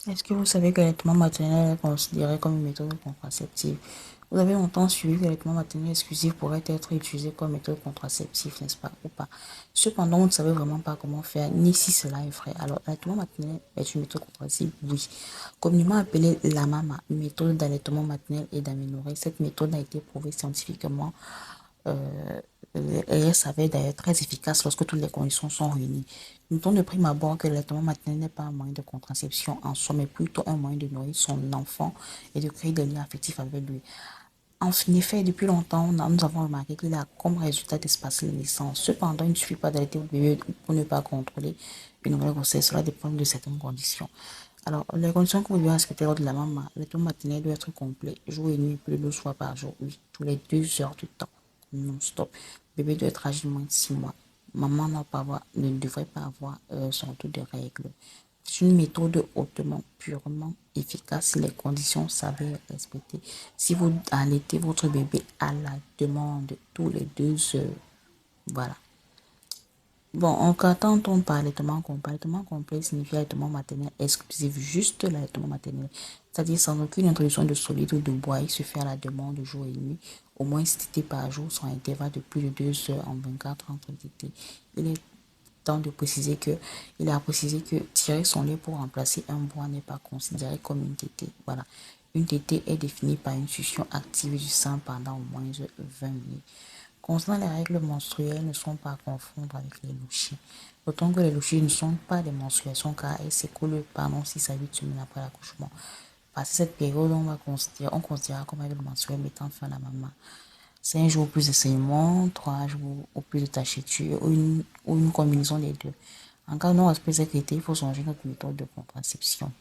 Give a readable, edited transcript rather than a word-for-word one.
Est-ce que vous savez que l'allaitement maternel est considéré comme une méthode contraceptive? Vous avez longtemps suivi que l'allaitement maternel exclusif pourrait être utilisé comme méthode contraceptive, n'est-ce pas, ou pas? Cependant, vous ne savez vraiment pas comment faire, ni si cela est vrai. Alors, l'allaitement maternel est une méthode contraceptive, oui. Communément appelée la MAMA, une méthode d'allaitement maternel et d'aménorrhée, cette méthode a été prouvée scientifiquement euh, elle s'avère d'ailleurs très efficace lorsque toutes les conditions sont réunies. Notons de prime abord que l'allaitement maternel n'est pas un moyen de contraception en soi, mais plutôt un moyen de nourrir son enfant et de créer des liens affectifs avec lui. En effet, depuis longtemps, nous avons remarqué qu'il a comme résultat d'espacer les naissances. Cependant, il ne suffit pas d'allaiter votre bébé pour ne pas contrôler une nouvelle grossesse. Cela dépend de certaines conditions. Alors, les conditions que vous devez respecter lors de la maman, l'allaitement maternel doit être complet, jour et nuit, plus de 2 fois par jour, oui, tous les 2 heures du temps, non-stop. Bébé doit être âgé de moins de 6 mois. Maman ne devrait pas avoir son taux de règles. C'est une méthode hautement, purement efficace si les conditions s'avèrent respectées. Si vous allaitez votre bébé à la demande tous les 2 heures, voilà. Bon, quand on parle d'allaitement complet signifie allaitement maternel exclusif, juste l'allaitement maternel. C'est-à-dire sans aucune introduction de solide ou de bois, il se fait à la demande jour et nuit, au moins 6 tétés par jour, sur un intervalle de plus de 2 heures en 24 entre tétés. Il est temps de préciser que, il a précisé que tirer son lait pour remplacer un bois n'est pas considéré comme une tétée. Voilà. Une tétée est définie par une succion active du sein pendant au moins 20 minutes. Concernant les règles menstruelles, ne sont pas à confondre avec les louchis. D'autant que les louchis ne sont pas des menstruations car elles s'écoulent pendant 6 à 8 semaines après l'accouchement. Passé cette période, on considère comme règle menstruelle mettant fin à la maman. 5 jours au plus de saignements, 3 jours au plus de tachéture ou une combinaison des deux. En cas de non-respect de cette il faut changer notre méthode de contraception.